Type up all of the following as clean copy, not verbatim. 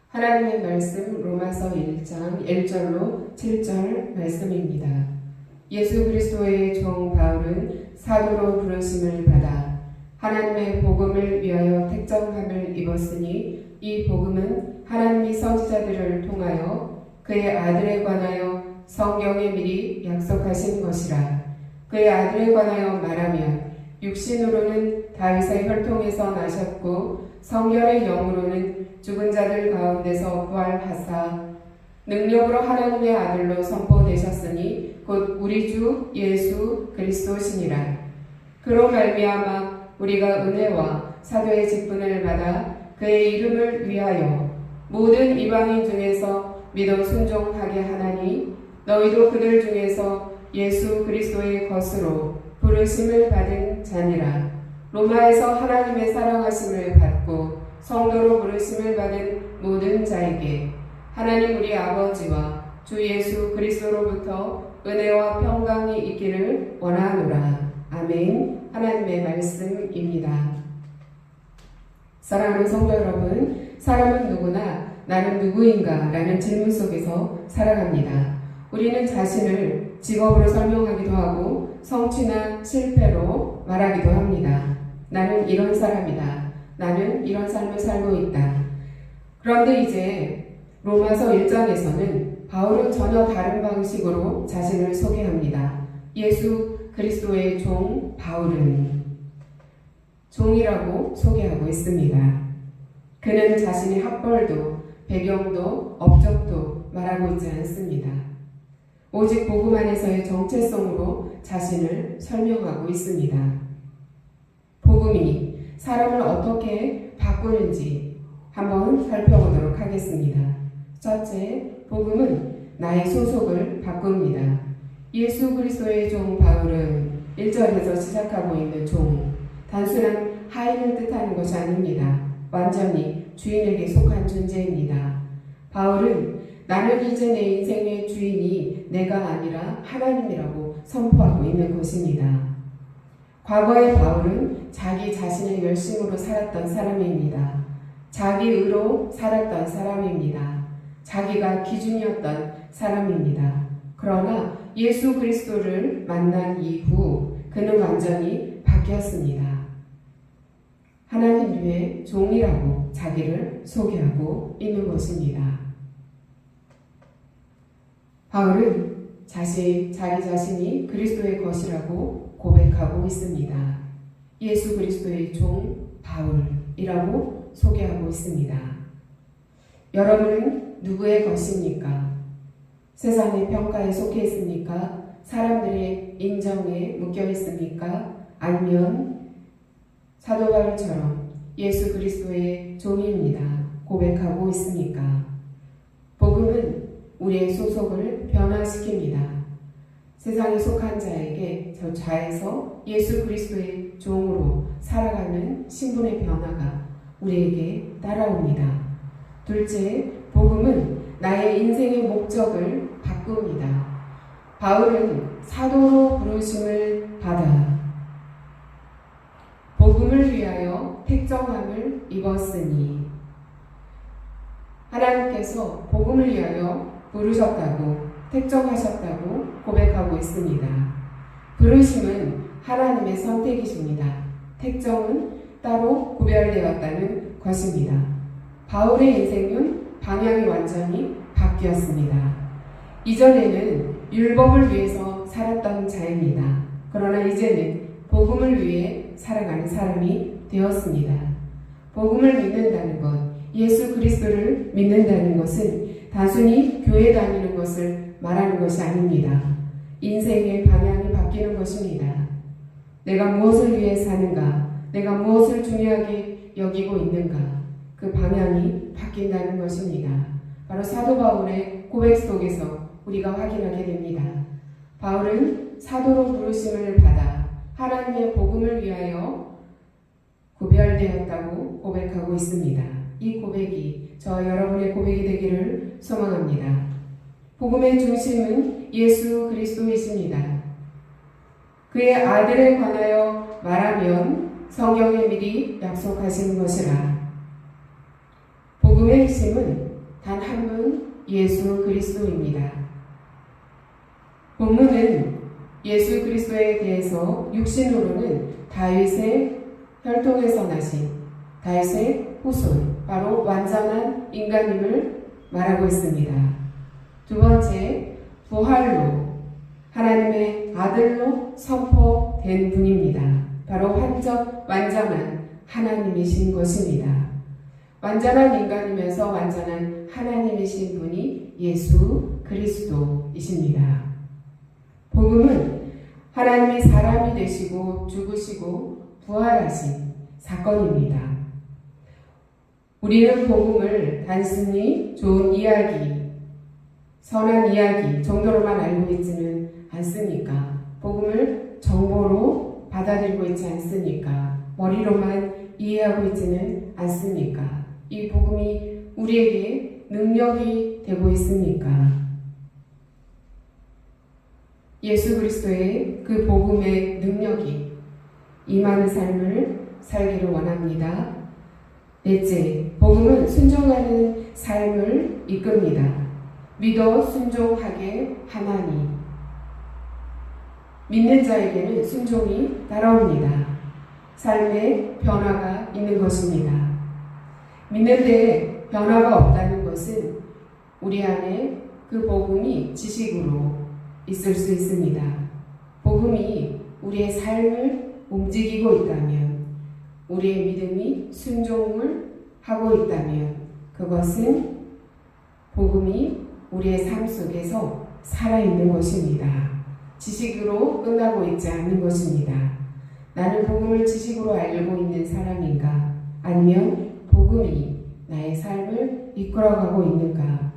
하나님의 말씀 로마서 1장 1절로 7절 말씀입니다. 예수 그리스도의 종 바울은 사도로 부르심을 받아 하나님의 복음을 위하여 택정함을 입었으니 이 복음은 하나님이 선지자들을 통하여 그의 아들에 관하여 성경에 미리 약속하신 것이라. 그의 아들에 관하여 말하면 육신으로는 다윗의 혈통에서 나셨고 성결의 영으로는 죽은 자들 가운데서 부활하사 능력으로 하나님의 아들로 선포되셨으니 곧 우리 주 예수 그리스도시니라. 그로 말미암아 우리가 은혜와 사도의 직분을 받아 그의 이름을 위하여 모든 이방인 중에서 믿어 순종하게 하나니 너희도 그들 중에서 예수 그리스도의 것으로 부르심을 받은 자니라. 로마에서 하나님의 사랑하심을 받고 성도로 부르심을 받은 모든 자에게 하나님 우리 아버지와 주 예수 그리스도로부터 은혜와 평강이 있기를 원하노라. 아멘. 하나님의 말씀입니다. 사랑하는 성도 여러분, 사람은 누구나 나는 누구인가? 라는 질문 속에서 살아갑니다. 우리는 자신을 직업으로 설명하기도 하고 성취나 실패로 말하기도 합니다. 나는 이런 사람이다. 나는 이런 삶을 살고 있다. 그런데 이제 로마서 1장에서는 바울은 전혀 다른 방식으로 자신을 소개합니다. 예수 그리스도의 종 바울은 종이라고 소개하고 있습니다. 그는 자신의 학벌도 배경도 업적도 말하고 있지 않습니다. 오직 복음 안에서의 정체성으로 자신을 설명하고 있습니다. 복음이 사람을 어떻게 바꾸는지 한번 살펴보도록 하겠습니다. 첫째, 복음은 나의 소속을 바꿉니다. 예수 그리스도의 종 바울은 1절에서 시작하고 있는 종, 단순한 하인을 뜻하는 것이 아닙니다. 완전히 주인에게 속한 존재입니다. 바울은 나는 이제 내 인생의 주인이 내가 아니라 하나님이라고 선포하고 있는 것입니다. 과거의 바울은 자기 자신의 열심으로 살았던 사람입니다. 자기 의로 살았던 사람입니다. 자기가 기준이었던 사람입니다. 그러나 예수 그리스도를 만난 이후 그는 완전히 바뀌었습니다. 하나님 위의 종이라고 자기를 소개하고 있는 것입니다. 바울은 자기 자신이 그리스도의 것이라고 고백하고 있습니다. 예수 그리스도의 종 바울이라고 소개하고 있습니다. 여러분은 누구의 것입니까? 세상의 평가에 속해 있습니까? 사람들의 인정에 묶여 있습니까? 아니면 사도 바울처럼 예수 그리스도의 종입니다. 고백하고 있습니까? 복음은 우리의 소속을 변화시킵니다. 세상에 속한 자에게 저 자에서 예수 그리스도의 종으로 살아가는 신분의 변화가 우리에게 따라옵니다. 둘째, 복음은 나의 인생의 목적을 바꿉니다. 바울은 사도로 부르심을 받아 복음을 위하여 택정함을 입었으니 하나님께서 복음을 위하여 부르셨다고 택정하셨다고 고백하고 있습니다. 부르심은 하나님의 선택이십니다. 택정은 따로 구별되었다는 것입니다. 바울의 인생은 방향이 완전히 바뀌었습니다. 이전에는 율법을 위해서 살았던 자입니다. 그러나 이제는 복음을 위해 살아가는 사람이 되었습니다. 복음을 믿는다는 것, 예수 그리스도를 믿는다는 것은 단순히 교회 다니는 것을 말하는 것이 아닙니다. 인생의 방향이 바뀌는 것입니다. 내가 무엇을 위해 사는가? 내가 무엇을 중요하게 여기고 있는가? 그 방향이 바뀐다는 것입니다. 바로 사도 바울의 고백 속에서 우리가 확인하게 됩니다. 바울은 사도로 부르심을 받아 하나님의 복음을 위하여 구별되었다고 고백하고 있습니다. 이 고백이 저와 여러분의 고백이 되기를 소망합니다. 복음의 중심은 예수 그리스도이십니다. 그의 아들에 관하여 말하면 성경에 미리 약속하신 것이라. 복음의 핵심은 한 분 예수 그리스도입니다. 본문은 예수 그리스도에 대해서 육신으로는 다윗의 혈통에서 나신 다윗의 후손, 바로 완전한 인간임을 말하고 있습니다. 두 번째, 부활로 하나님의 아들로 선포된 분입니다. 바로 완전한 하나님이신 것입니다. 완전한 인간이면서 완전한 하나님이신 분이 예수 그리스도이십니다. 복음은 하나님이 사람이 되시고 죽으시고 부활하신 사건입니다. 우리는 복음을 단순히 좋은 이야기, 선한 이야기 정도로만 알고 있지는 않습니까? 복음을 정보로 받아들이고 있지 않습니까? 머리로만 이해하고 있지는 않습니까? 이 복음이 우리에게 능력이 되고 있습니까? 예수 그리스도의 그 복음의 능력이 임하는 삶을 살기를 원합니다. 넷째, 복음은 순종하는 삶을 이끕니다. 믿어 순종하게 하나니. 믿는 자에게는 순종이 따라옵니다. 삶에 변화가 있는 것입니다. 믿는데 변화가 없다는 것은 우리 안에 그 복음이 지식으로 있을 수 있습니다. 복음이 우리의 삶을 움직이고 있다면, 우리의 믿음이 순종을 하고 있다면 그것은 복음이 우리의 삶 속에서 살아있는 것입니다. 지식으로 끝나고 있지 않는 것입니다. 나는 복음을 지식으로 알고 있는 사람인가? 아니면 복음이 나의 삶을 이끌어가고 있는가?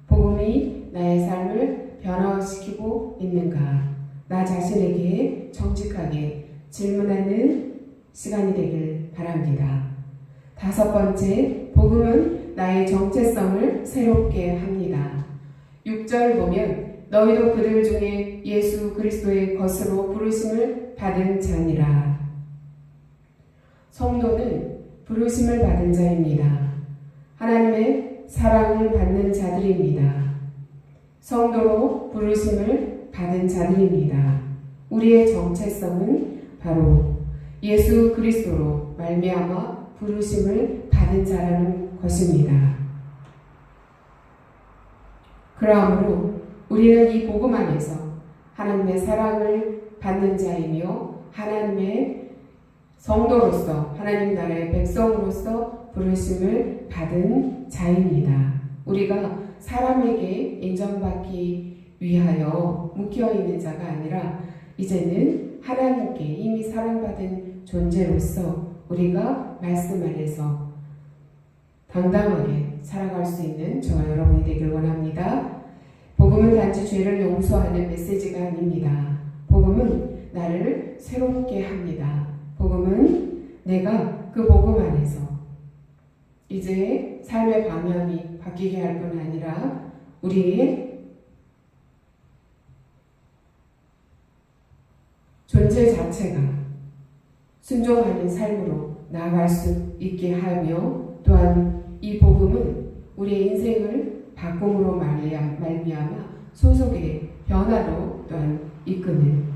복음이 나의 삶을 변화시키고 있는가? 나 자신에게 정직하게 질문하는 시간이 되길 바랍니다. 다섯 번째, 복음은 나의 정체성을 새롭게 합니다. 6절 보면 너희도 그들 중에 예수 그리스도의 것으로 부르심을 받은 자니라. 성도는 부르심을 받은 자입니다. 하나님의 사랑을 받는 자들입니다. 성도로 부르심을 받은 자들입니다. 우리의 정체성은 바로 예수 그리스도로 말미암아 부르심을 받은 자라는 것입니다. 그러므로 우리는 이 복음 안에서 하나님의 사랑을 받는 자이며 하나님의 성도로서 하나님 나라의 백성으로서 부르심을 받은 자입니다. 우리가 사람에게 인정받기 위하여 묶여있는 자가 아니라 이제는 하나님께 이미 사랑받은 존재로서 우리가 말씀 안에서 당당하게 살아갈 수 있는 저와 여러분이 되길 원합니다. 복음은 단지 죄를 용서하는 메시지가 아닙니다. 복음은 나를 새롭게 합니다. 복음은 내가 그 복음 안에서 이제 삶의 방향이 바뀌게 할 뿐 아니라 우리의 존재 자체가 순종하는 삶으로 나아갈 수 있게 하며, 또한 이 복음은 우리의 인생을 바꿈으로 말미암아 소속의 변화로 또한 이끄는,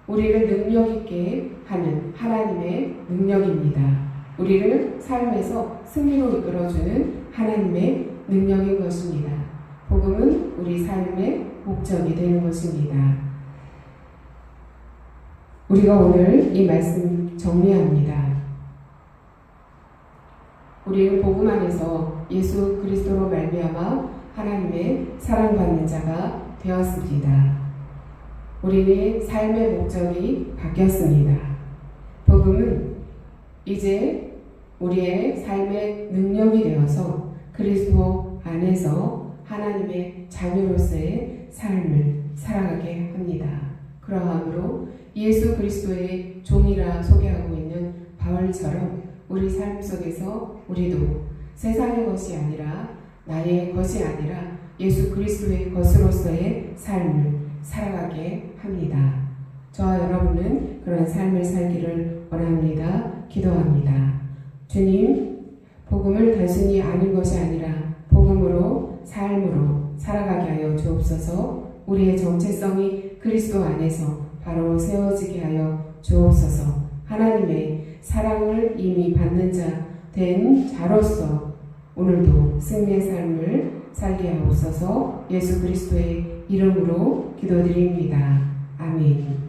우리를 능력 있게 하는 하나님의 능력입니다. 우리를 삶에서 승리로 이끌어주는 하나님의 능력인 것입니다. 복음은 우리 삶의 목적이 되는 것입니다. 우리가 오늘 이 말씀 정리합니다. 우리는 복음 안에서 예수 그리스도로 말미암아 하나님의 사랑받는 자가 되었습니다. 우리의 삶의 목적이 바뀌었습니다. 복음은 이제 우리의 삶의 능력이 되어서 그리스도 안에서 하나님의 자녀로서의 삶을 살아가게 합니다. 그러함으로 예수 그리스도의 종이라 소개하고 있는 바울처럼 우리 삶 속에서 우리도 세상의 것이 아니라, 나의 것이 아니라 예수 그리스도의 것으로서의 삶을 살아가게 합니다. 저와 여러분은 그런 삶을 살기를 원합니다. 기도합니다. 주님, 복음을 단순히 아는 것이 아니라 복음 믿음으로 삶으로 살아가게 하여 주옵소서. 우리의 정체성이 그리스도 안에서 바로 세워지게 하여 주옵소서. 하나님의 사랑을 이미 받는 자 된 자로서 오늘도 승리의 삶을 살게 하옵소서. 예수 그리스도의 이름으로 기도드립니다. 아멘.